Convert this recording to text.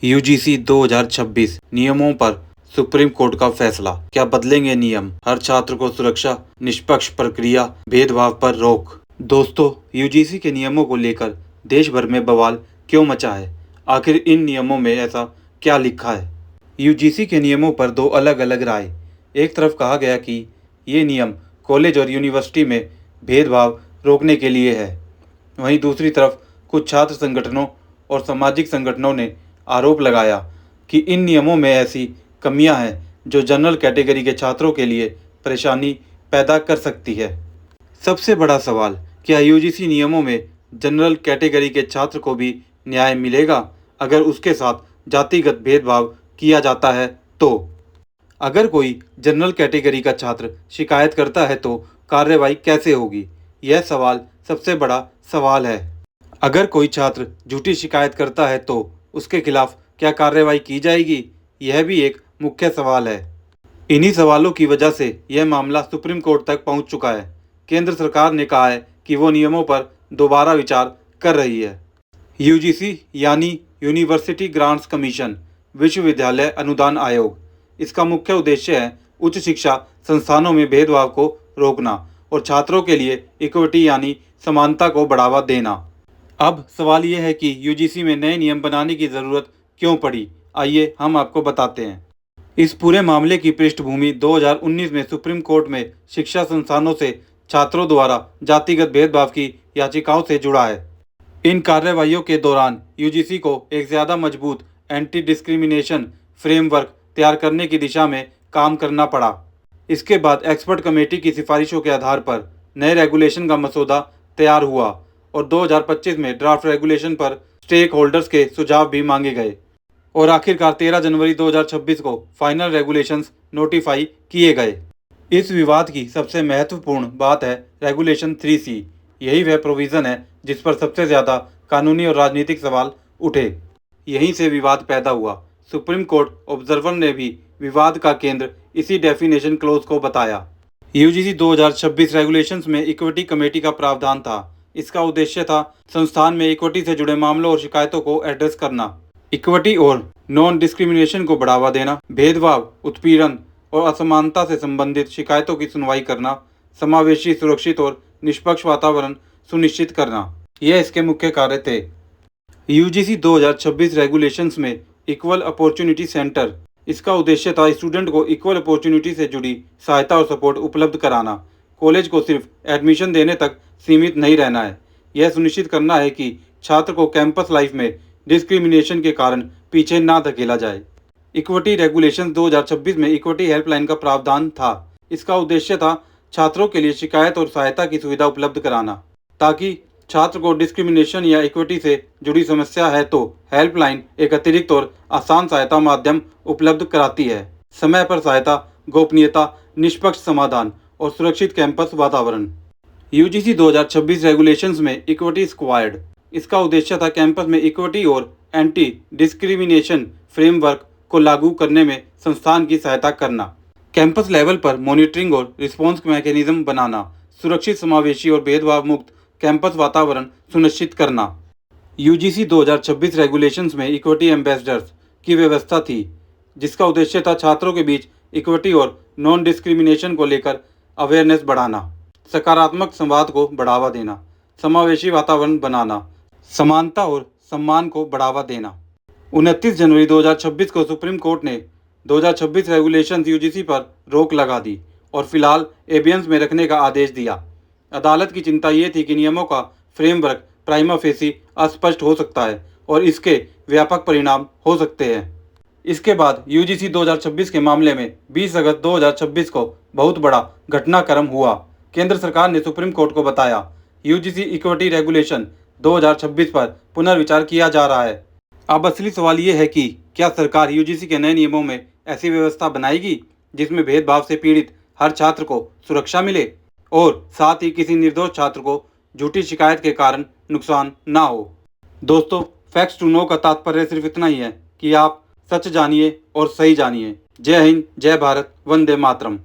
UGC 2026 नियमों पर supreme court का फैसला। क्या बदलेंगे नियम? हर छात्र को सुरक्षा, निष्पक्ष प्रक्रिया, भेदभाव पर रोक। दोस्तों, यूजीसी के नियमों को लेकर देश भर में बवाल क्यों मचा है? आखिर इन नियमों में ऐसा क्या लिखा है? यूजीसी के नियमों पर दो अलग अलग राय। एक तरफ कहा गया कि ये नियम कॉलेज और यूनिवर्सिटी में भेदभाव रोकने के लिए है। वहीं दूसरी तरफ कुछ छात्र संगठनों और सामाजिक संगठनों ने आरोप लगाया कि इन नियमों में ऐसी कमियां हैं जो जनरल कैटेगरी के छात्रों के लिए परेशानी पैदा कर सकती है। सबसे बड़ा सवाल, क्या यूजीसी नियमों में जनरल कैटेगरी के छात्र को भी न्याय मिलेगा अगर उसके साथ जातिगत भेदभाव किया जाता है तो? अगर कोई जनरल कैटेगरी का छात्र शिकायत करता है तो कार्रवाई कैसे होगी? यह सवाल सबसे बड़ा सवाल है। अगर कोई छात्र झूठी शिकायत करता है तो उसके खिलाफ क्या कार्रवाई की जाएगी? यह भी एक मुख्य सवाल है। इन्हीं सवालों की वजह से यह मामला सुप्रीम कोर्ट तक पहुंच चुका है। केंद्र सरकार ने कहा है कि वो नियमों पर दोबारा विचार कर रही है। यूजीसी यानी यूनिवर्सिटी ग्रांट्स कमीशन, विश्वविद्यालय अनुदान आयोग। इसका मुख्य उद्देश्य है उच्च शिक्षा संस्थानों में भेदभाव को रोकना और छात्रों के लिए इक्विटी यानी समानता को बढ़ावा देना। अब सवाल यह है कि यूजीसी में नए नियम बनाने की ज़रूरत क्यों पड़ी? आइए हम आपको बताते हैं। इस पूरे मामले की पृष्ठभूमि 2019 में सुप्रीम कोर्ट में शिक्षा संस्थानों से छात्रों द्वारा जातिगत भेदभाव की याचिकाओं से जुड़ा है। इन कार्रवाइयों के दौरान यूजीसी को एक ज़्यादा मजबूत एंटी डिस्क्रिमिनेशन फ्रेमवर्क तैयार करने की दिशा में काम करना पड़ा। इसके बाद एक्सपर्ट कमेटी की सिफारिशों के आधार पर नए रेगुलेशन का मसौदा तैयार हुआ और 2025 में ड्राफ्ट रेगुलेशन पर स्टेक होल्डर्स के सुझाव भी मांगे गए और आखिरकार 13 जनवरी 2026 को फाइनल रेगुलेशंस नोटिफाई किए गए। इस विवाद की सबसे महत्वपूर्ण बात है रेगुलेशन 3C। यही वह प्रोविज़न है जिस पर सबसे ज़्यादा कानूनी और राजनीतिक सवाल उठे। यहीं से विवाद पैदा हुआ। सुप्रीम कोर्ट ऑब्जर्वर ने भी विवाद का केंद्र इसी डेफिनेशन क्लोज को बताया। यूजीसी 2026 रेगुलेशंस में इक्विटी कमेटी का प्रावधान था। इसका उद्देश्य था संस्थान में इक्विटी से जुड़े मामलों और शिकायतों को एड्रेस करना, इक्विटी और नॉन डिस्क्रिमिनेशन को बढ़ावा देना, भेदभाव, उत्पीड़न और असमानता से संबंधित शिकायतों की सुनवाई करना, समावेशी, सुरक्षित और निष्पक्ष वातावरण सुनिश्चित करना। यह इसके मुख्य कार्य थे। यूजीसी 2026 रेगुलेशंस में इक्वल अपॉर्चुनिटी सेंटर, इसका उद्देश्य था स्टूडेंट को इक्वल अपॉर्चुनिटी से जुड़ी सहायता और सपोर्ट उपलब्ध कराना। कॉलेज को सिर्फ एडमिशन देने तक सीमित नहीं रहना है। यह सुनिश्चित करना है कि छात्र को कैंपस लाइफ में डिस्क्रिमिनेशन के कारण पीछे ना धकेला जाए। इक्विटी रेगुलेशन 2026 में इक्विटी हेल्पलाइन का प्रावधान था। इसका उद्देश्य था छात्रों के लिए शिकायत और सहायता की सुविधा उपलब्ध कराना, ताकि छात्र को डिस्क्रिमिनेशन या इक्विटी से जुड़ी समस्या है तो हेल्पलाइन एक अतिरिक्त और आसान सहायता माध्यम उपलब्ध कराती है। समय पर सहायता, गोपनीयता, निष्पक्ष समाधान और सुरक्षित कैंपस वातावरण। यूजीसी 2026 रेगुलेशंस में इक्विटी स्क्वायर्ड, इसका उद्देश्य था कैंपस में इक्विटी और एंटी डिस्क्रिमिनेशन फ्रेमवर्क को लागू करने में संस्थान की सहायता करना, कैंपस लेवल पर मॉनिटरिंग और रिस्पॉन्स मैकेनिज्म बनाना, सुरक्षित, समावेशी और भेदभाव मुक्त कैंपस वातावरण सुनिश्चित करना। यूजीसी 2026 रेगुलेशंस में इक्विटी एम्बेसडर्स की व्यवस्था थी, जिसका उद्देश्य था छात्रों के बीच इक्विटी और नॉन डिस्क्रिमिनेशन को लेकर अवेयरनेस बढ़ाना, सकारात्मक संवाद को बढ़ावा देना, समावेशी वातावरण बनाना, समानता और सम्मान को बढ़ावा देना। 29 जनवरी 2026 को सुप्रीम कोर्ट ने 2026 रेगुलेशंस यूजीसी पर रोक लगा दी और फिलहाल एबियंस में रखने का आदेश दिया। अदालत की चिंता ये थी कि नियमों का फ्रेमवर्क प्राइमा फेसी अस्पष्ट हो सकता है और इसके व्यापक परिणाम हो सकते हैं। इसके बाद यूजीसी 2026 के मामले में 20 अगस्त 2026 को बहुत बड़ा घटनाक्रम हुआ। केंद्र सरकार ने सुप्रीम कोर्ट को बताया यूजीसी इक्विटी रेगुलेशन 2026 पर पुनर्विचार किया जा रहा है। अब असली सवाल ये है कि क्या सरकार यूजीसी के नए नियमों में ऐसी व्यवस्था बनाएगी जिसमें भेदभाव से पीड़ित हर छात्र को सुरक्षा मिले और साथ ही किसी निर्दोष छात्र को झूठी शिकायत के कारण नुकसान ना हो। दोस्तों, फैक्ट्स टू नो का तात्पर्य सिर्फ इतना ही है कि आप सच जानिए और सही जानिए। जय हिंद, जय भारत, वंदे मातरम।